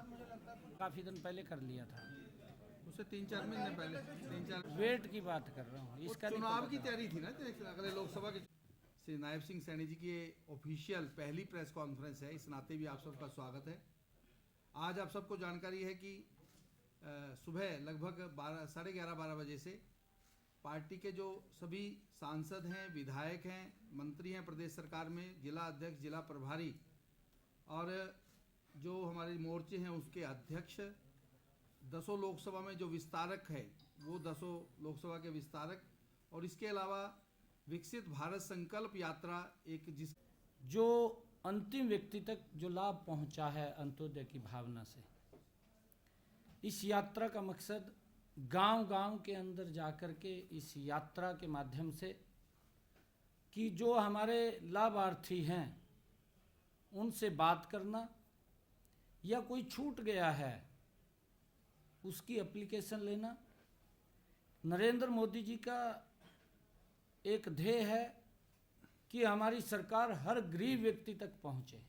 शुरुआत मुझे लगता है काफ़ी दिन पहले कर लिया था। उससे 3-4 महीने पहले 3-4 वेट की बात कर रहा हूँ, इसका नहीं चुनाव पता की था। तैयारी थी ना, तो अगले लोकसभा के श्री नायब सिंह सैनी जी की ये ऑफिशियल पहली प्रेस कॉन्फ्रेंस है। इस नाते भी आप सबका स्वागत है। आज आप सबको जानकारी है कि सुबह लगभग 11:30-12 बजे से पार्टी के जो सभी सांसद हैं, विधायक हैं, मंत्री हैं प्रदेश सरकार में, जिला अध्यक्ष, जिला प्रभारी और जो हमारे मोर्चे हैं उसके अध्यक्ष, 10 लोकसभा में जो विस्तारक है वो 10 लोकसभा के विस्तारक, और इसके अलावा विकसित भारत संकल्प यात्रा एक जिस जो अंतिम व्यक्ति तक जो लाभ पहुंचा है अंत्योदय की भावना से, इस यात्रा का मकसद गांव-गांव के अंदर जाकर के इस यात्रा के माध्यम से कि जो हमारे लाभार्थी हैं उनसे बात करना, या कोई छूट गया है उसकी एप्लीकेशन लेना। नरेंद्र मोदी जी का एक ध्येय है कि हमारी सरकार हर गरीब व्यक्ति तक पहुंचे।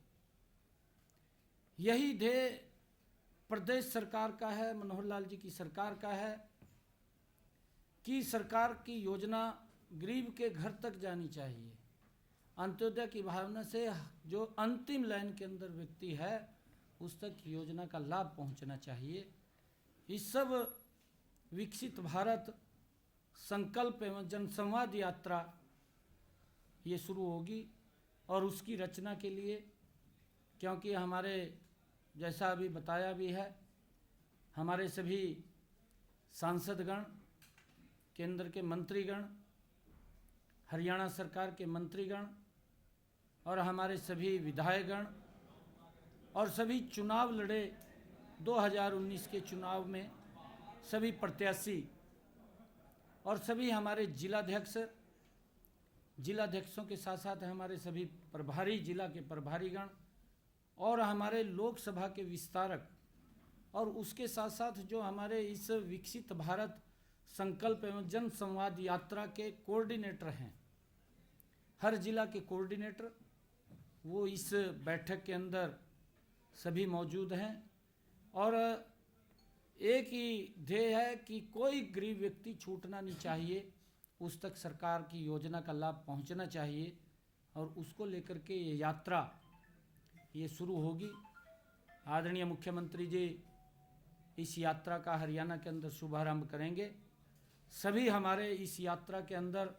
यही ध्येय प्रदेश सरकार का है, मनोहर लाल जी की सरकार का है कि सरकार की योजना गरीब के घर तक जानी चाहिए। अंत्योदय की भावना से जो अंतिम लाइन के अंदर व्यक्ति है उस तक योजना का लाभ पहुंचना चाहिए। इस सब विकसित भारत संकल्प एवं जनसंवाद यात्रा ये शुरू होगी, और उसकी रचना के लिए, क्योंकि हमारे जैसा अभी बताया भी है, हमारे सभी सांसदगण, केंद्र के मंत्रीगण, हरियाणा सरकार के मंत्रीगण और हमारे सभी विधायकगण और सभी चुनाव लड़े 2019 के चुनाव में सभी प्रत्याशी और सभी हमारे जिलाध्यक्षों के साथ साथ हमारे सभी प्रभारी, जिला के प्रभारीगण और हमारे लोकसभा के विस्तारक, और उसके साथ साथ जो हमारे इस विकसित भारत संकल्प एवं जन संवाद यात्रा के कोऑर्डिनेटर हैं, हर जिला के कोऑर्डिनेटर, वो इस बैठक के अंदर सभी मौजूद हैं। और एक ही ध्येय है कि कोई गरीब व्यक्ति छूटना नहीं चाहिए, उस तक सरकार की योजना का लाभ पहुंचना चाहिए, और उसको लेकर के ये यात्रा ये शुरू होगी। आदरणीय मुख्यमंत्री जी इस यात्रा का हरियाणा के अंदर शुभारंभ करेंगे। सभी हमारे इस यात्रा के अंदर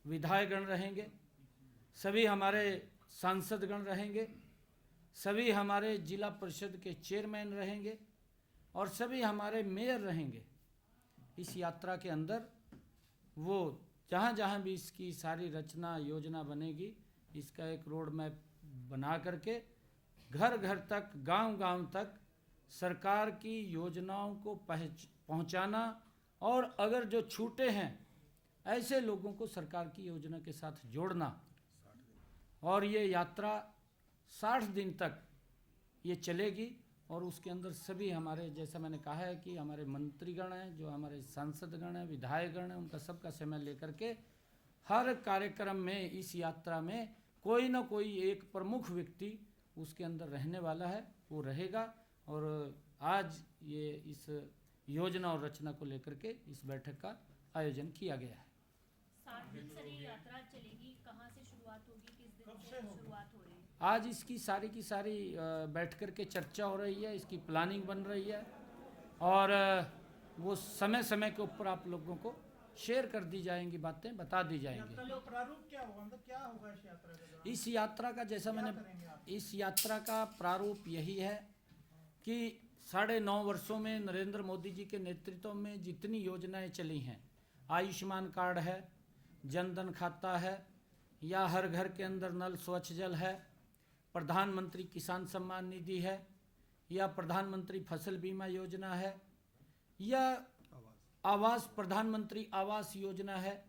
विधायकगण रहेंगे, सभी हमारे सांसदगण रहेंगे, सभी हमारे जिला परिषद के चेयरमैन रहेंगे और सभी हमारे मेयर रहेंगे। इस यात्रा के अंदर वो जहाँ जहाँ भी इसकी सारी रचना योजना बनेगी, इसका एक रोड मैप बना करके घर घर तक, गांव गांव तक सरकार की योजनाओं को पहुंचाना, और अगर जो छूटे हैं ऐसे लोगों को सरकार की योजना के साथ जोड़ना। और ये यात्रा 60 दिन तक ये चलेगी, और उसके अंदर सभी हमारे, जैसा मैंने कहा है कि हमारे मंत्रीगण हैं, जो हमारे सांसदगण हैं, विधायकगण हैं, उनका सबका समय लेकर के हर कार्यक्रम में, इस यात्रा में कोई ना कोई एक प्रमुख व्यक्ति उसके अंदर रहने वाला है, वो रहेगा। और आज ये इस योजना और रचना को लेकर के इस बैठक का आयोजन किया गया है। 60 दिन से ये यात्रा चलेगी, कहाँ से शुरुआत होगी, किस दिन से शुरुआत हो रही है? आज इसकी सारी की सारी बैठ कर के चर्चा हो रही है, इसकी प्लानिंग बन रही है, और वो समय समय के ऊपर आप लोगों को शेयर कर दी जाएंगी, बातें बता दी जाएंगी। प्रारूप क्या होगा, मतलब क्या होगा इस यात्रा का? इस यात्रा का, जैसा मैंने, इस यात्रा का प्रारूप यही है कि 9.5 वर्षों में नरेंद्र मोदी जी के नेतृत्व में जितनी योजनाएं चली हैं, आयुष्मान कार्ड है, जनधन खाता है, या हर घर के अंदर नल स्वच्छ जल है, प्रधानमंत्री किसान सम्मान निधि है, या प्रधानमंत्री फसल बीमा योजना है, या आवास, प्रधानमंत्री आवास योजना है,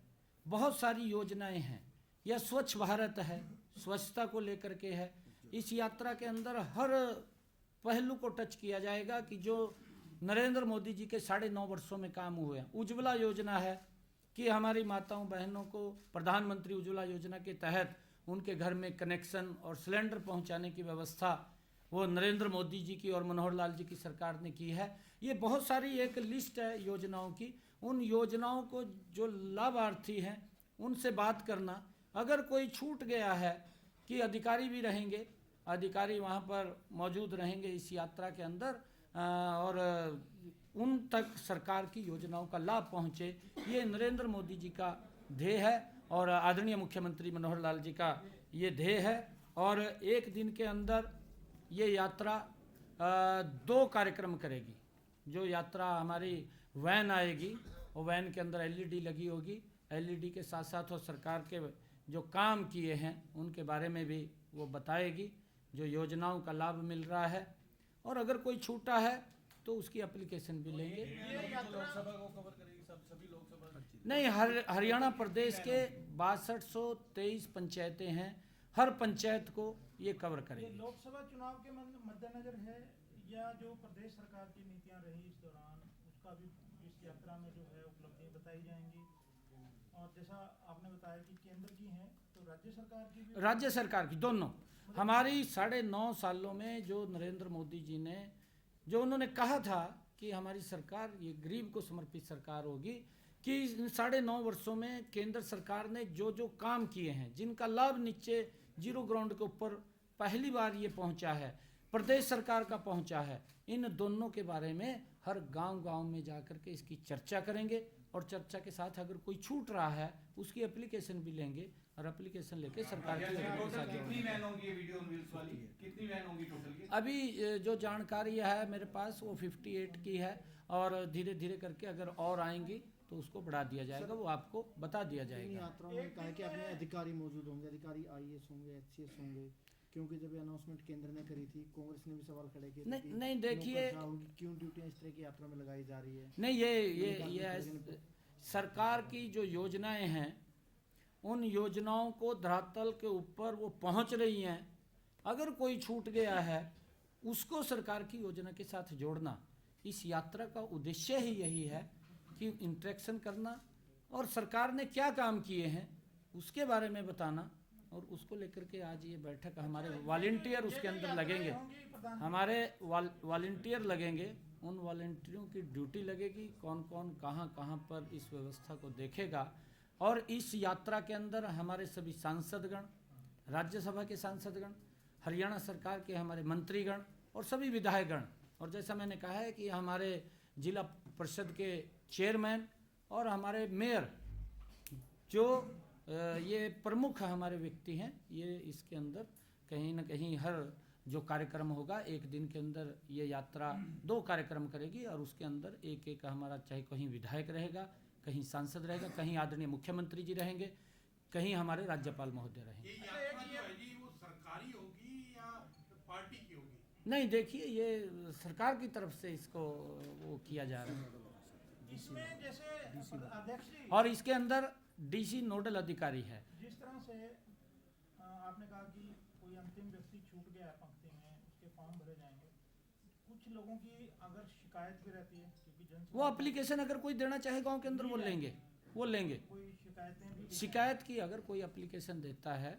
बहुत सारी योजनाएं हैं, या स्वच्छ भारत है, स्वच्छता को लेकर के है। इस यात्रा के अंदर हर पहलू को टच किया जाएगा कि जो नरेंद्र मोदी जी के 9.5 वर्षों में काम हुए हैं। उज्ज्वला योजना है कि हमारी माताओं बहनों को प्रधानमंत्री उज्ज्वला योजना के तहत उनके घर में कनेक्शन और सिलेंडर पहुंचाने की व्यवस्था वो नरेंद्र मोदी जी की और मनोहर लाल जी की सरकार ने की है। ये बहुत सारी एक लिस्ट है योजनाओं की। उन योजनाओं को जो लाभार्थी हैं उनसे बात करना, अगर कोई छूट गया है कि अधिकारी भी रहेंगे, अधिकारी वहाँ पर मौजूद रहेंगे इस यात्रा के अंदर और उन तक सरकार की योजनाओं का लाभ पहुँचे, ये नरेंद्र मोदी जी का ध्येय है और आदरणीय मुख्यमंत्री मनोहर लाल जी का ये ध्येय है। और एक दिन के अंदर ये यात्रा 2 कार्यक्रम करेगी। जो यात्रा हमारी वैन आएगी, वो वैन के अंदर एलईडी लगी होगी, एलईडी के साथ साथ वो सरकार के जो काम किए हैं उनके बारे में भी वो बताएगी, जो योजनाओं का लाभ मिल रहा है, और अगर कोई छूटा है तो उसकी एप्लीकेशन भी लेंगे। नहीं, हरियाणा प्रदेश के 6223 पंचायतें हैं, हर पंचायत को ये कवर ये करेगी। लोकसभा चुनाव के मद्देनजर है या जो प्रदेश सरकार की नीतियां रही इस दौरान उसका भी इस यात्रा में जो है उपलब्धियां बताई जाएंगी? और जैसा आपने बताया कि केंद्र की हैं, तो राज्य सरकार की भी? राज्य सरकार की दोनों। हमारी 9.5 सालों में जो नरेंद्र मोदी जी ने जो उन्होंने कहा था कि हमारी सरकार ये गरीब को समर्पित सरकार होगी, कि इन 9.5 वर्षों में केंद्र सरकार ने जो जो काम किए हैं, जिनका लाभ नीचे जीरो ग्राउंड के ऊपर पहली बार ये पहुंचा है, प्रदेश सरकार का पहुंचा है, इन दोनों के बारे में हर गांव-गांव में जाकर के इसकी चर्चा करेंगे और चर्चा के साथ अगर कोई छूट रहा है उसकी एप्लीकेशन भी लेंगे और एप्लीकेशन लेके सरकार की कितनी वैन होंगी ये वीडियो न्यूज़ वाली? कितनी वैन होंगी टोटल की? अभी जो जानकारी है मेरे पास वो 58 की है और धीरे धीरे करके अगर और आएंगी तो उसको बढ़ा दिया जाएगा, वो आपको बता दिया इन जाएगा। यात्राओं में कहा कि अपने अधिकारी मौजूद होंगे, अधिकारी आईएएस होंगे, एचसीएस होंगे, क्योंकि जब ये अनाउंसमेंट केंद्र ने करी थी कांग्रेस ने भी सवाल खड़े किए थे नहीं, कि नहीं, देखिए, नौकरशाह होगी, क्यों ड्यूटियां इस तरह की यात्रा में लगाई जा रही है? नहीं, ये सरकार की जो योजनाएं हैं उन योजनाओं को धरातल के ऊपर वो पहुंच रही हैं, अगर कोई छूट गया है उसको सरकार की योजना के साथ जोड़ना, इस यात्रा का उद्देश्य ही यही है कि इंटरेक्शन करना और सरकार ने क्या काम किए हैं उसके बारे में बताना, और उसको लेकर के आज ये बैठक हमारे वॉलंटियर उसके अंदर लगेंगे, हमारे वॉलंटियर लगेंगे, उन वॉलंटियरों की ड्यूटी लगेगी, कौन कौन कहाँ कहाँ पर इस व्यवस्था को देखेगा। और इस यात्रा के अंदर हमारे सभी सांसदगण, राज्यसभा के सांसदगण, हरियाणा सरकार के हमारे मंत्रीगण और सभी विधायकगण, और जैसा मैंने कहा है कि हमारे जिला परिषद के चेयरमैन और हमारे मेयर, जो ये प्रमुख हमारे व्यक्ति हैं, ये इसके अंदर कहीं ना कहीं हर जो कार्यक्रम होगा एक दिन के अंदर ये यात्रा 2 कार्यक्रम करेगी और उसके अंदर एक एक हमारा, चाहे कहीं विधायक रहेगा, कहीं सांसद रहेगा, कहीं आदरणीय मुख्यमंत्री जी रहेंगे, कहीं हमारे राज्यपाल महोदय रहेंगे। ये यात्रा जो है जी वो सरकारी होगी या पार्टी की होगी? नहीं, देखिए, ये सरकार की तरफ से इसको वो किया जा रहा है इसमें जैसे अध्यक्ष जी, और इसके अंदर डीसी नोडल अधिकारी है। जिस तरह से आपने कहा कि कोई अंतिम व्यक्ति छूट गया है पंक्ति में, उसके फॉर्म भरे जाएंगे, कुछ लोगों की अगर शिकायत भी रहती है क्योंकि वो एप्लीकेशन अगर कोई देना चाहे गांव के अंदर वो लेंगे कोई शिकायतें भी शिकायत की अगर कोई एप्लीकेशन देता है,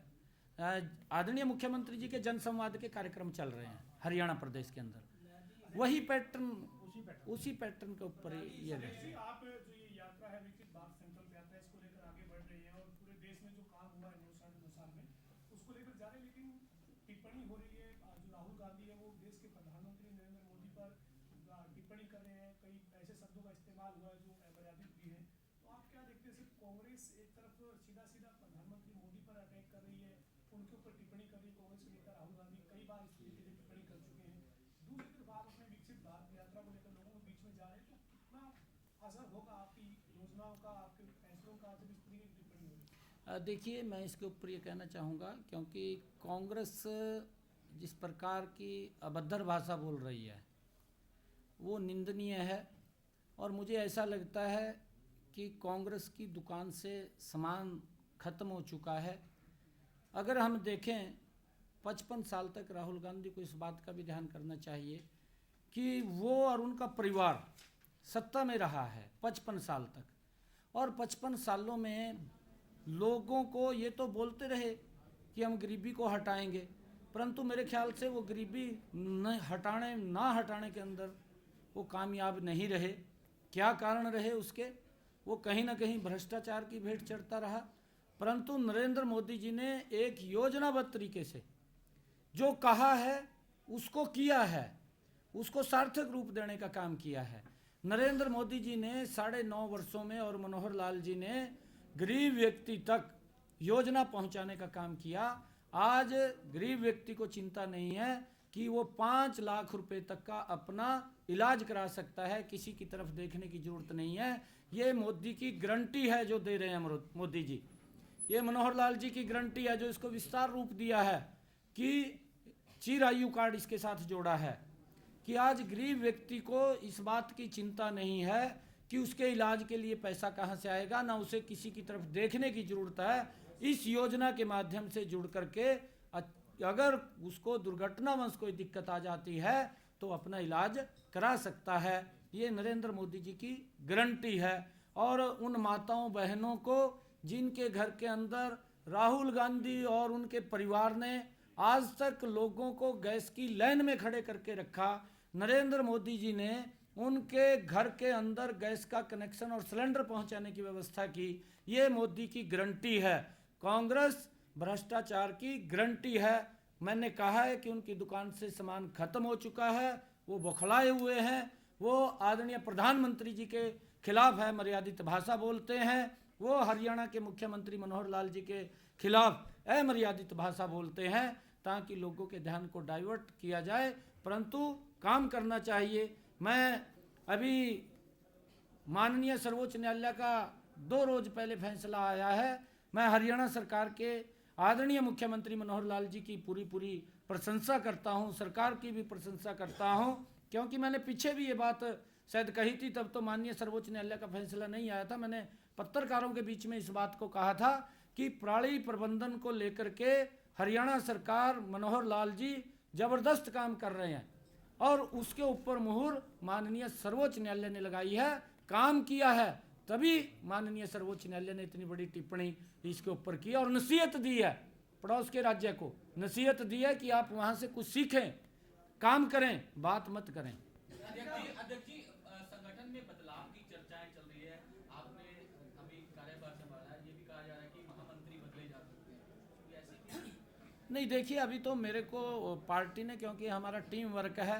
आदरणीय मुख्यमंत्री जी के जनसंवाद के कार्यक्रम चल रहे हैं हरियाणा प्रदेश के अंदर, वही पैटर्न उसी पैटर्न के ऊपर ये है। आप जो ये यात्रा है विकसित भारत संकल्प यात्रा, इसको लेकर आगे बढ़ रही है और पूरे देश में जो काम हुआ है 9 साल में उसको लेकर जा रहे हैं, लेकिन टिप्पणी हो रही है, जो राहुल गांधी है वो देश के प्रधानमंत्री नरेंद्र मोदी पर टिप्पणी कर रहे हैं, कई ऐसे शब्दों का इस्तेमाल हुआ है जो अमर्यादित भी है। तो आप क्या देखते हैं, सिर्फ कांग्रेस एक तरफ सीधा प्रधानमंत्री मोदी पर अटैक कर रही है, उनके ऊपर टिप्पणी कर रही है, कांग्रेस के नेता राहुल गांधी कई बार इस तरीके से टिप्पणी कर चुके हैं, दूसरी तरफ आप अपने विकसित भारत यात्रा को लेकर लोगों के बीच में जा रहे हैं, तो कितना असर होगा आपकी योजनाओं का, आपके फैसलों का जब इस तरीके की टिप्पणी होगी? देखिए, मैं इसके ऊपर ये कहना चाहूँगा, क्योंकि कांग्रेस जिस प्रकार की अभद्र भाषा बोल रही है वो निंदनीय है, और मुझे ऐसा लगता है कि कांग्रेस की दुकान से सामान ख़त्म हो चुका है। अगर हम देखें 55 साल तक राहुल गांधी को इस बात का भी ध्यान करना चाहिए कि वो और उनका परिवार सत्ता में रहा है 55 साल तक, और 55 सालों में लोगों को ये तो बोलते रहे कि हम गरीबी को हटाएंगे, परंतु मेरे ख्याल से वो गरीबी न हटाने के अंदर वो कामयाब नहीं रहे। क्या कारण रहे उसके? वो कहीं ना कहीं भ्रष्टाचार की भेंट चढ़ता रहा। परंतु नरेंद्र मोदी जी ने एक योजनाबद्ध तरीके से जो कहा है उसको किया है, उसको सार्थक रूप देने का काम किया है। नरेंद्र मोदी जी ने 9.5 वर्षों में और मनोहर लाल जी ने गरीब व्यक्ति तक योजना पहुंचाने का काम किया। आज गरीब व्यक्ति को चिंता नहीं है कि वो 5 लाख रुपए तक का अपना इलाज करा सकता है, किसी की तरफ देखने की जरूरत नहीं है। ये मोदी की गारंटी है जो दे रहे हैं मोदी जी। ये मनोहर लाल जी की गारंटी है जो इसको विस्तार रूप दिया है कि चिरायु कार्ड इसके साथ जोड़ा है कि आज गरीब व्यक्ति को इस बात की चिंता नहीं है कि उसके इलाज के लिए पैसा कहाँ से आएगा, ना उसे किसी की तरफ देखने की जरूरत है। इस योजना के माध्यम से जुड़ करके अगर उसको दुर्घटनावश कोई दिक्कत आ जाती है तो अपना इलाज करा सकता है। ये नरेंद्र मोदी जी की गारंटी है। और उन माताओं बहनों को जिनके घर के अंदर राहुल गांधी और उनके परिवार ने आज तक लोगों को गैस की लाइन में खड़े करके रखा, नरेंद्र मोदी जी ने उनके घर के अंदर गैस का कनेक्शन और सिलेंडर पहुंचाने की व्यवस्था की। ये मोदी की गारंटी है। कांग्रेस भ्रष्टाचार की गारंटी है। मैंने कहा है कि उनकी दुकान से सामान खत्म हो चुका है, वो बौखलाए हुए हैं, वो आदरणीय प्रधानमंत्री जी के खिलाफ है, मर्यादित भाषा बोलते हैं, वो हरियाणा के मुख्यमंत्री मनोहर लाल जी के खिलाफ अमर्यादित भाषा बोलते हैं ताकि लोगों के ध्यान को डाइवर्ट किया जाए। परंतु काम करना चाहिए। मैं अभी माननीय सर्वोच्च न्यायालय का 2 रोज पहले फैसला आया है। मैं हरियाणा सरकार के आदरणीय मुख्यमंत्री मनोहर लाल जी की पूरी प्रशंसा करता हूं, सरकार की भी प्रशंसा करता हूं, क्योंकि मैंने पीछे भी ये बात शायद कही थी, तब तो माननीय सर्वोच्च न्यायालय का फैसला नहीं आया था। मैंने पत्रकारों के बीच में इस बात को कहा था कि प्रणाली प्रबंधन को लेकर के हरियाणा सरकार, मनोहर लाल जी जबरदस्त काम कर रहे हैं और उसके ऊपर मुहर माननीय सर्वोच्च न्यायालय ने लगाई है, काम किया है, तभी माननीय सर्वोच्च न्यायालय ने इतनी बड़ी टिप्पणी इसके ऊपर की और नसीहत दी है, पड़ोस के राज्य को नसीहत दी है कि आप वहां से कुछ सीखें, काम करें, बात मत करें। अध्यक्ष जी, संगठन में बदलाव की चर्चाएं चल रही है। आपने अभी कार्यभार संभाला है, ये भी कहा जा रहा है कि महामंत्री बदले जा सकते हैं, ऐसी नहीं, देखिए अभी तो मेरे को पार्टी ने, क्योंकि हमारा टीम वर्क है,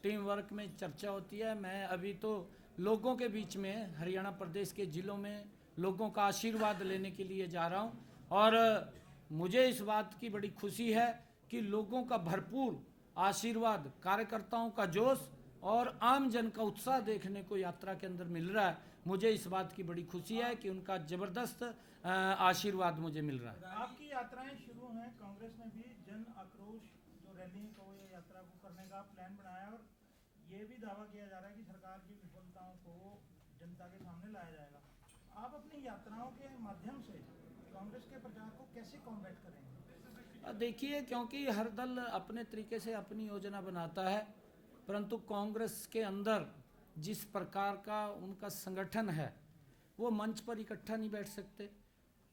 टीम वर्क में चर्चा होती है। मैं अभी तो लोगों के बीच में हरियाणा प्रदेश के ज़िलों में लोगों का आशीर्वाद लेने के लिए जा रहा हूं और मुझे इस बात की बड़ी खुशी है कि लोगों का भरपूर आशीर्वाद, कार्यकर्ताओं का जोश और आम जन का उत्साह देखने को यात्रा के अंदर मिल रहा है। मुझे इस बात की बड़ी खुशी है कि उनका ज़बरदस्त आशीर्वाद मुझे मिल रहा है। आपकी यात्राएं शुरू हैं, कांग्रेस ने भी जन आक्रोश जो रैली को या यात्रा को करने का प्लान बनाया और ये भी दावा किया जा रहा है कि सरकार की विफलताओं को जनता के सामने लाया जाएगा। आप अपनी यात्राओं के माध्यम से कांग्रेस के प्रचार को कैसे कॉम्बैट करेंगे? देखिए, क्योंकि हर दल अपने तरीके से अपनी योजना बनाता है, परंतु कांग्रेस के अंदर जिस प्रकार का उनका संगठन है वो मंच पर इकट्ठा नहीं बैठ सकते।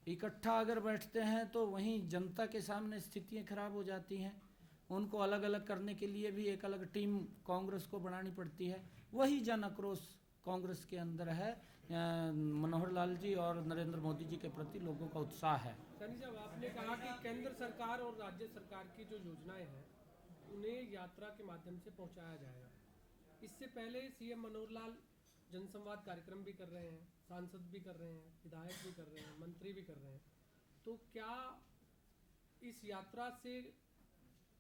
इकट्ठा अगर बैठते हैं तो वहीं जनता के सामने स्थितियां खराब हो जाती हैं। उनको अलग अलग करने के लिए भी एक अलग टीम कांग्रेस को बनानी पड़ती है। वही जन आक्रोश कांग्रेस के अंदर है। मनोहर लाल जी और नरेंद्र मोदी जी के प्रति लोगों का उत्साह है। सनी साहब, आपने कहा कि केंद्र सरकार और राज्य सरकार की जो योजनाएं हैं उन्हें यात्रा के माध्यम से पहुंचाया जाएगा। इससे पहले सीएम मनोहर लाल जनसंवाद कार्यक्रम भी कर रहे हैं, सांसद भी कर रहे हैं, विधायक भी कर रहे हैं, मंत्री भी कर रहे हैं। तो क्या इस यात्रा से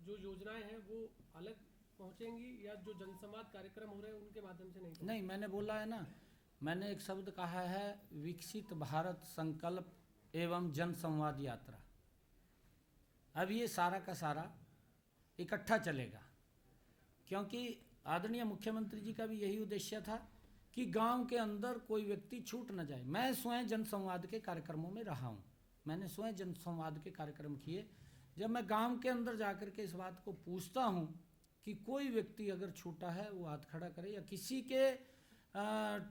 जो योजनाएं हैं वो अलग पहुंचेंगी या जो जनसंवाद कार्यक्रम हो रहे हैं उनके माध्यम से नहीं? नहीं, मैंने बोला है ना, मैंने एक शब्द कहा है, विकसित भारत संकल्प एवं जनसंवाद यात्रा। अब ये सारा का सारा इकट्ठा चलेगा, क्योंकि आदरणीय मुख्यमंत्री जी का भी यही उद्देश्य था कि गांव के अंदर कोई व्यक्ति छूट न जाए। मैं स्वयं जनसंवाद के कार्यक्रमों में रहा हूं, मैंने स्वयं जनसंवाद के कार्यक्रम किए। जब मैं गांव के अंदर जाकर के इस बात को पूछता हूं कि कोई व्यक्ति अगर छूटा है वो हाथ खड़ा करे, या किसी के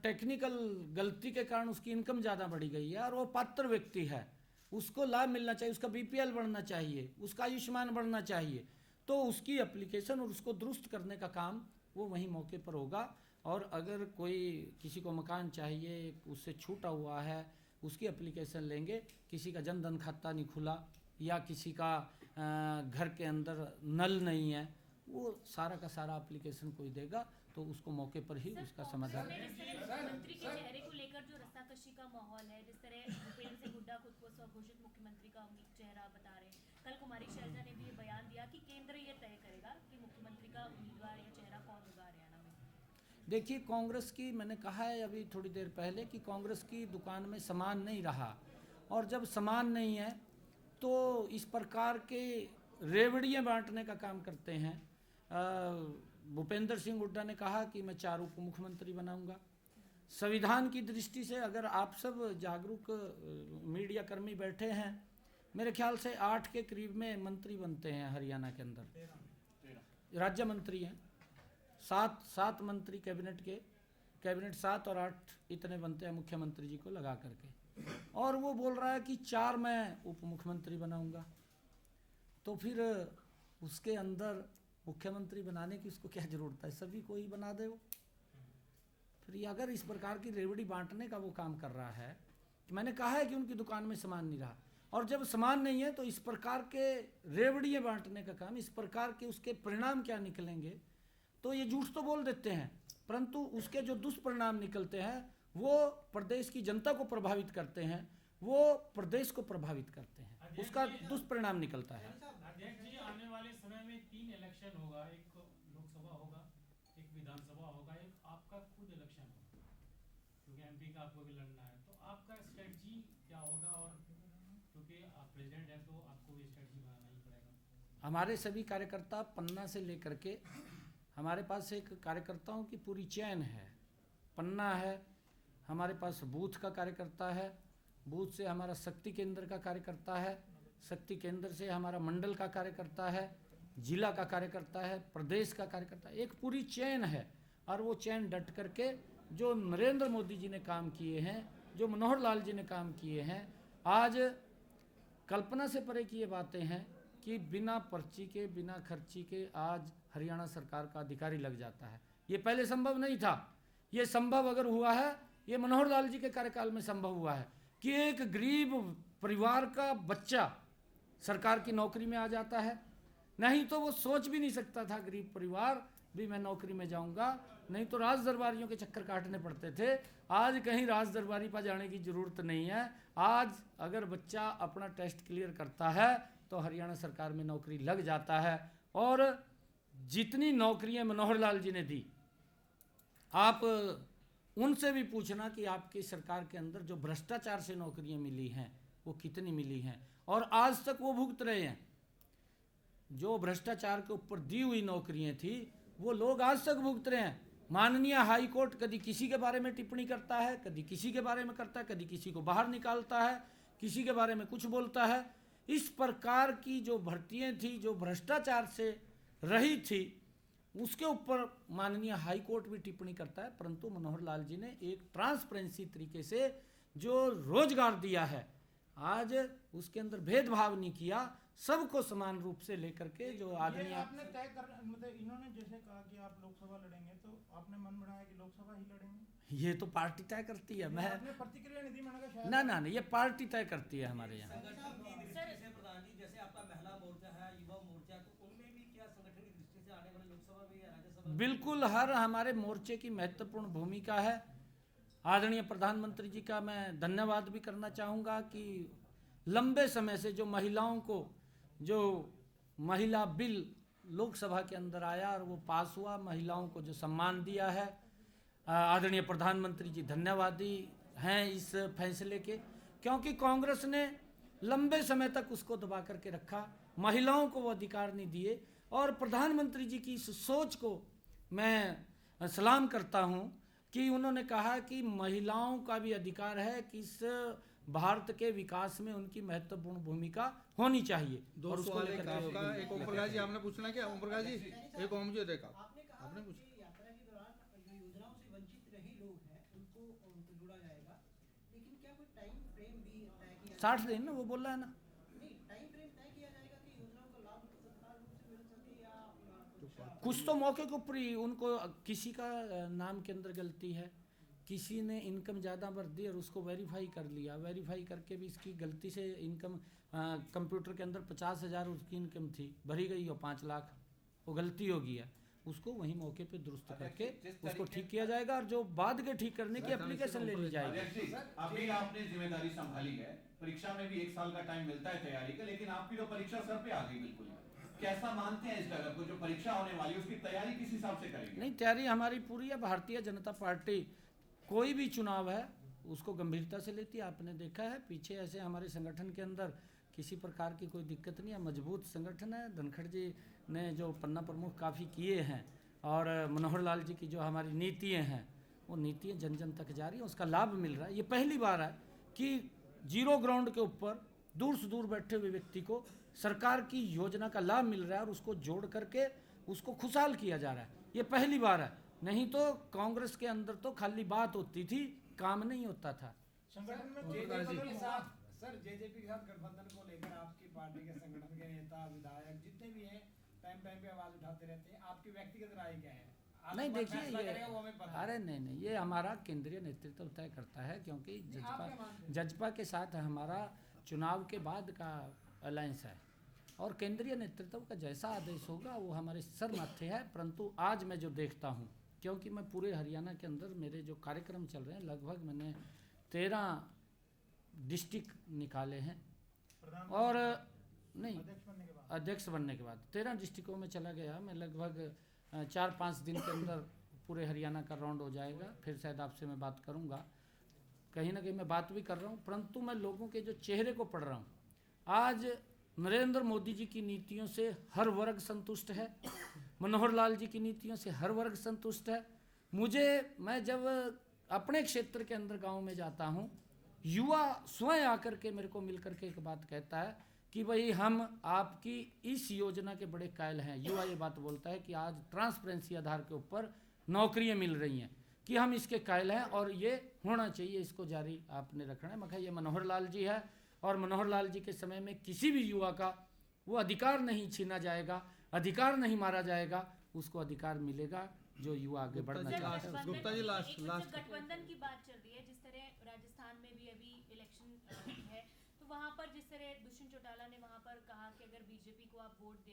टेक्निकल गलती के कारण उसकी इनकम ज़्यादा बढ़ी गई है और वो पात्र व्यक्ति है, उसको लाभ मिलना चाहिए, उसका बीपीएल बढ़ना चाहिए, उसका आयुष्मान बढ़ना चाहिए, तो उसकी एप्लीकेशन और उसको दुरुस्त करने का काम वो वहीं मौके पर होगा। और अगर कोई किसी को मकान चाहिए, उससे छूटा हुआ है, उसकी एप्लीकेशन लेंगे। किसी का जनधन खाता नहीं खुला या किसी का घर के अंदर नल नहीं है, वो सारा का सारा एप्लीकेशन कोई देगा तो उसको मौके पर ही उसका समाधान। मुख्यमंत्री के चेहरे को लेकर जो रस्साकशी का माहौल है, जिस तरह भूपेंद्र सिंह हुड्डा खुद को स्वघोषित मुख्यमंत्री का चेहरा बता रहे हैं, कल कुमारी शैलजा ने भी ये बयान दिया कि केंद्र ये तय करेगा कि मुख्यमंत्री का उम्मीदवार या चेहरा कौन होगा हरियाणा में। देखिए, कांग्रेस की, मैंने कहा है अभी थोड़ी देर पहले कि कांग्रेस की दुकान में सामान नहीं रहा, और जब सामान नहीं है तो इस प्रकार के रेवड़ियाँ बांटने का काम करते हैं। भूपेंद्र सिंह हुड्डा ने कहा कि मैं 4 उप मुख्यमंत्री बनाऊंगा। संविधान की दृष्टि से अगर आप सब जागरूक मीडिया कर्मी बैठे हैं, मेरे ख्याल से 8 के करीब में मंत्री बनते हैं हरियाणा के अंदर, राज्य मंत्री हैं। 7 मंत्री कैबिनेट 7 और 8 इतने बनते हैं मुख्यमंत्री जी को लगा करके, और वो बोल रहा है कि 4 मैं उप मुख्यमंत्री बनाऊंगा। तो फिर उसके अंदर मुख्यमंत्री बनाने की उसको क्या जरूरत है, सभी को ही बना दे वो। फिर ये अगर इस प्रकार की रेवड़ी बांटने का वो काम कर रहा है, तो मैंने कहा है कि उनकी दुकान में सामान नहीं रहा, और जब सामान नहीं है तो इस प्रकार के रेवड़ियाँ बांटने का काम, इस प्रकार के उसके परिणाम क्या निकलेंगे, तो ये झूठ तो बोल देते हैं, परंतु उसके जो दुष्परिणाम निकलते हैं वो प्रदेश की जनता को प्रभावित करते हैं, वो प्रदेश को प्रभावित करते हैं, उसका दुष्परिणाम निकलता है। अध्यक्ष जी, आने वाले समय में 3 इलेक्शन होगा, एक लोकसभा होगा, एक विधानसभा होगा, एक आपका खुद इलेक्शन होगा, क्योंकि एमपी का आपको भी लड़ना है। तो आपका स्ट्रेटजी क्या होगा, और क्योंकि आप प्रेसिडेंट हैं तो आपको भी स्ट्रेटजी बनाना ही पड़ेगा। हमारे सभी कार्यकर्ता पन्ना से लेकर के, हमारे पास एक कार्यकर्ताओं की पूरी चैन है। पन्ना है, हमारे पास बूथ का कार्यकर्ता है, बूथ से हमारा शक्ति केंद्र का कार्यकर्ता है, शक्ति केंद्र से हमारा मंडल का कार्यकर्ता है, जिला का कार्यकर्ता है, प्रदेश का कार्यकर्ता, एक पूरी चैन है। और वो चैन डट करके जो नरेंद्र मोदी जी ने काम किए हैं, जो मनोहर लाल जी ने काम किए हैं, आज कल्पना से परे की ये बातें हैं कि बिना पर्ची के, बिना खर्ची के आज हरियाणा सरकार का अधिकारी लग जाता है। ये पहले संभव नहीं था। ये संभव अगर हुआ है, ये मनोहर लाल जी के कार्यकाल में संभव हुआ है कि एक गरीब परिवार का बच्चा सरकार की नौकरी में आ जाता है। नहीं तो वो सोच भी नहीं सकता था, गरीब परिवार भी मैं नौकरी में जाऊंगा, नहीं तो राज दरबारियों के चक्कर काटने पड़ते थे। आज कहीं राज दरबारी पर जाने की ज़रूरत नहीं है। आज अगर बच्चा अपना टेस्ट क्लियर करता है तो हरियाणा सरकार में नौकरी लग जाता है। और जितनी नौकरियां मनोहर लाल जी ने दी, आप उनसे भी पूछना कि आपकी सरकार के अंदर जो भ्रष्टाचार से नौकरियां मिली हैं वो कितनी मिली हैं, और आज तक वो भुगत रहे हैं। जो भ्रष्टाचार के ऊपर दी हुई नौकरियां थी वो लोग आज तक भुगत रहे हैं। माननीय हाई कोर्ट कभी किसी के बारे में टिप्पणी करता है, कभी किसी के बारे में करता है, कभी किसी को बाहर निकालता है, किसी के बारे में कुछ बोलता है। इस प्रकार की जो भर्तियां थी, जो भ्रष्टाचार से रही थी, उसके ऊपर माननीय हाई कोर्ट भी टिप्पणी करता है। परंतु मनोहर लाल जी ने एक ट्रांसपेरेंसी तरीके से जो रोजगार दिया है, आज उसके अंदर भेदभाव नहीं किया, सबको समान रूप से लेकर के जो आदमी। आपने तय कर, मतलब इन्होंने जैसे कहा कि आप लोकसभा लड़ेंगे, तो आपने मन बनाया कि लोकसभा ही लड़ेंगे? ये तो पार्टी तय करती है। मैं आपने प्रतिक्रिया नहीं दी, मैंने कहा शायद। ना, ये पार्टी तय करती है हमारे यहाँ। प्रधान जी, जैसे आपका महिला मोर्चा है, युवा मोर्चा, तो उनमें भी क्या संगठन की दृष्टि से आने वाले लोकसभा में या राज्यसभा? बिल्कुल, हर हमारे मोर्चे की महत्वपूर्ण भूमिका है। आदरणीय प्रधानमंत्री जी का मैं धन्यवाद भी करना चाहूँगा कि लंबे समय से जो महिलाओं को, जो महिला बिल लोकसभा के अंदर आया और वो पास हुआ, महिलाओं को जो सम्मान दिया है, आदरणीय प्रधानमंत्री जी धन्यवादी हैं इस फैसले के, क्योंकि कांग्रेस ने लंबे समय तक उसको दबा करके रखा, महिलाओं को वो अधिकार नहीं दिए। और प्रधानमंत्री जी की इस सोच को मैं सलाम करता हूँ कि उन्होंने कहा कि महिलाओं का भी अधिकार है कि इस भारत के विकास में उनकी महत्वपूर्ण भूमिका होनी चाहिए। दो और उसको सवाल, लेकर एक के आपका, एक ओम प्रकाश जी आपने पूछना क्या? ओम प्रकाश जी, एक ओम जी देखा आपने पूछा। यात्रा के दौरान जो योजनाओं से वंचित रहे लोग हैं उनको जोड़ा जाएगा, लेकिन क्या कोई टाइम फ्रेम भी तय किया? 60 दिन ना वो बोल रहा है ना। नहीं, टाइम फ्रेम तय किया जाएगा कि योजनाओं का लाभ तत्काल रूप से मिल सके, कुछ तो मौके के ऊपर ही उनको किसी का नाम के अंदर गलती है, किसी ने इनकम ज़्यादा भर दी और उसको वेरीफाई कर लिया, वेरीफाई करके भी इसकी गलती से इनकम कंप्यूटर के अंदर 50,000 उसकी इनकम थी, भरी गई हो 5 लाख, वो गलती हो गई है, उसको वहीं मौके पे दुरुस्त करके उसको ठीक किया जाएगा और जो बाद के ठीक करने की एप्लीकेशन ले ली जाएगी। अभी आपने जिम्मेदारी संभाली है, परीक्षा में भी 1 साल का टाइम मिलता है तैयारी का, लेकिन आपकी तो परीक्षा सर पे आ गई बिल्कुल। कैसा मानते हैं इस जगह को, जो परीक्षा होने वाली है उसकी तैयारी किस हिसाब से करेंगे? नहीं, तैयारी हमारी पूरी है। भारतीय जनता पार्टी कोई भी चुनाव है उसको गंभीरता से लेती है। आपने देखा है पीछे ऐसे हमारे संगठन के अंदर किसी प्रकार की कोई दिक्कत नहीं है, मजबूत संगठन है। धनखड़ जी ने जो पन्ना प्रमुख काफ़ी किए हैं और मनोहर लाल जी की जो हमारी नीतियाँ हैं वो नीतियाँ जन जन तक जा रही हैं, उसका लाभ मिल रहा है। ये पहली बार है कि जीरो ग्राउंड के ऊपर दूर से दूर बैठे हुए व्यक्ति को सरकार की योजना का लाभ मिल रहा है और उसको जोड़ करके उसको खुशहाल किया जा रहा है। ये पहली बार है, नहीं तो कांग्रेस के अंदर तो खाली बात होती थी, काम नहीं होता था। संगठन में जेजेपी के साथ जेजेपी के साथ गठबंधन को लेकर आपकी पार्टी के संगठन के नेता विधायक जितने भी हैं टाइम पे आवाज उठाते रहते हैं, आपकी व्यक्तिगत राय क्या है? नहीं देखिए ये, अरे नहीं, ये हमारा केंद्रीय नेतृत्व तय करता है, क्योंकि जजपा के साथ हमारा चुनाव के बाद का अलायंस है और केंद्रीय नेतृत्व का जैसा आदेश होगा वो हमारे सर माथे है। परंतु आज मैं जो देखता हूँ, क्योंकि मैं पूरे हरियाणा के अंदर मेरे जो कार्यक्रम चल रहे हैं, लगभग मैंने 13 डिस्ट्रिक्ट निकाले हैं और नहीं अध्यक्ष बनने के बाद 13 डिस्ट्रिक्टों में चला गया। मैं लगभग 4-5 दिन के अंदर पूरे हरियाणा का राउंड हो जाएगा, फिर शायद आपसे मैं बात करूंगा। कहीं ना कहीं मैं बात भी कर रहा हूं, परंतु मैं लोगों के जो चेहरे को पढ़ रहा हूं। आज नरेंद्र मोदी जी की नीतियों से हर वर्ग संतुष्ट है, मनोहर लाल जी की नीतियों से हर वर्ग संतुष्ट है। मैं जब अपने क्षेत्र के अंदर गाँव में जाता हूँ, युवा स्वयं आकर के मेरे को मिल करके एक बात कहता है कि भाई हम आपकी इस योजना के बड़े कायल हैं। युवा ये बात बोलता है कि आज ट्रांसपेरेंसी आधार के ऊपर नौकरियां मिल रही हैं, कि हम इसके कायल हैं और ये होना चाहिए, इसको जारी आपने रखना है। मैं कहा ये मनोहर लाल जी है और मनोहर लाल जी के समय में किसी भी युवा का वो अधिकार नहीं छीना जाएगा, अधिकार नहीं मारा जाएगा, उसको अधिकार मिलेगा जो युवा आगे बढ़ना चाहता है। गुप्ता जी लास्ट गठबंधन की बात चल रही है, जिस तरह राजस्थान में भी अभी इलेक्शन है, तो वहाँ पर जिस तरह दुष्यंत चौटाला ने वहाँ पर कहा कि अगर बीजेपी को आप वोट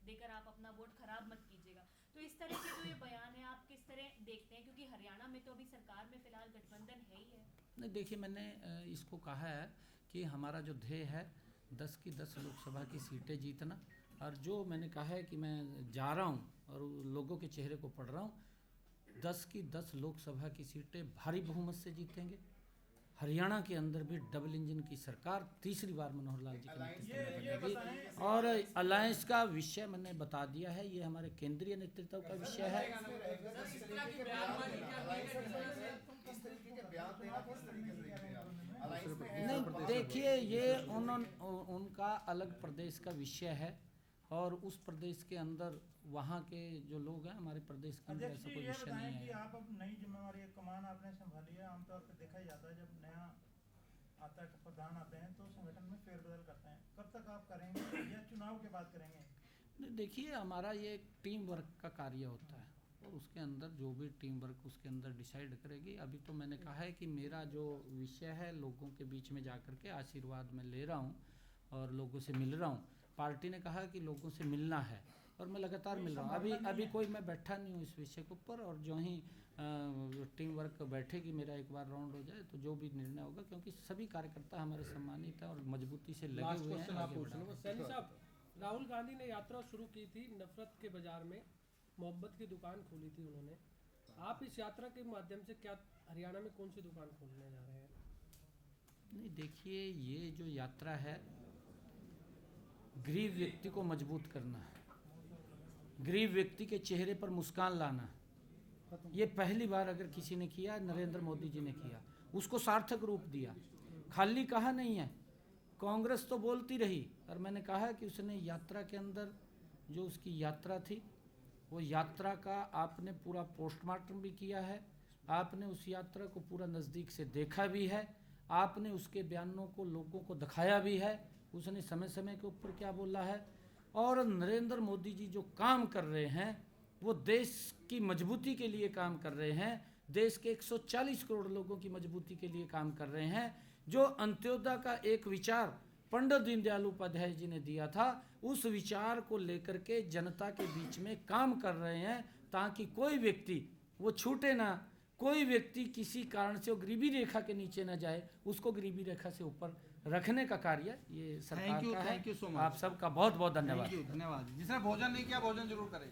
देकर आप अपना वोट खराब मत कीजिएगा, तो इस तरह के जो ये बयान है आप किस तरह देखते हैं? क्योंकि हरियाणा में तो अभी सरकार में फिलहाल गठबंधन है ही है। नहीं देखिए, मैंने इसको कहा है कि हमारा जो ध्येय है 10 की 10 लोकसभा की सीटें जीतना, और जो मैंने कहा है कि मैं जा रहा हूँ और लोगों के चेहरे को पढ़ रहा हूँ, 10 की 10 लोकसभा की सीटें भारी बहुमत से जीतेंगे। हरियाणा के अंदर भी डबल इंजन की सरकार तीसरी बार मनोहर लाल जी के नेतृत्व में बनेगी। और अलायंस का विषय मैंने बता दिया है, ये हमारे केंद्रीय नेतृत्व का विषय है। नहीं देखिए, ये उनका अलग प्रदेश का विषय है और उस प्रदेश के अंदर वहाँ के जो लोग हैं, हमारे प्रदेश के अंदर ऐसा कोई विषय नहीं है। कि आप अब नई जिम्मेवारी कमान आपने संभाली है, आमतौर पर देखा ही जाता है जब नया आता है प्रधान आते हैं तो संगठन में फेरबदल करते हैं, कब तक आप करेंगे या चुनाव के बाद करेंगे? नहीं देखिए, हमारा ये टीम वर्क का कार्य होता है और उसके अंदर जो भी टीम वर्क उसके अंदर डिसाइड करेगी। अभी तो मैंने कहा है कि मेरा जो विषय है लोगों के बीच में जा कर के आशीर्वाद मैं ले रहा हूँ और लोगों से मिल रहा हूँ। पार्टी ने कहा कि लोगों से मिलना है और मैं लगातार मिल रहा हूँ। अभी कोई मैं बैठा नहीं हूँ इस विषय के ऊपर, और जो ही टीम वर्क बैठेगी, मेरा एक बार राउंड हो जाए तो जो भी निर्णय होगा, क्योंकि सभी कार्यकर्ता हमारे सम्मानित हैं और मजबूती से लगे हुए हैं। सैनी साहब, राहुल गांधी ने यात्रा शुरू की थी नफरत के बाजार में, मोहब्बत की दुकान खोली थी उन्होंने। आप इस यात्रा के माध्यम से क्या हरियाणा में कौन सी दुकान खोलने जा रहे हैं? नहीं देखिए, ये जो यात्रा है गरीब व्यक्ति को मजबूत करना है, गरीब व्यक्ति के चेहरे पर मुस्कान लाना। ये पहली बार अगर किसी ने किया, नरेंद्र मोदी जी ने किया, उसको सार्थक रूप दिया, खाली कहा नहीं है। कांग्रेस तो बोलती रही और मैंने कहा कि उसने यात्रा के अंदर जो उसकी यात्रा थी वो यात्रा का आपने पूरा पोस्टमार्टम भी किया है, आपने उस यात्रा को पूरा नज़दीक से देखा भी है, आपने उसके बयानों को लोगों को दिखाया भी है, उसने समय समय के ऊपर क्या बोला है। और नरेंद्र मोदी जी जो काम कर रहे हैं वो देश की मजबूती के लिए काम कर रहे हैं, देश के 140 करोड़ लोगों की मजबूती के लिए काम कर रहे हैं। जो अंत्योदय का एक विचार पंडित दीनदयाल उपाध्याय जी ने दिया था, उस विचार को लेकर के जनता के बीच में काम कर रहे हैं, ताकि कोई व्यक्ति वो छूटे ना, कोई व्यक्ति किसी कारण से वो गरीबी रेखा के नीचे ना जाए, उसको गरीबी रेखा से ऊपर रखने का कार्य ये सरकार का है। Thank you so much. आप सबका बहुत बहुत धन्यवाद। थैंक यू, धन्यवाद। जिसने भोजन नहीं किया भोजन जरूर करें।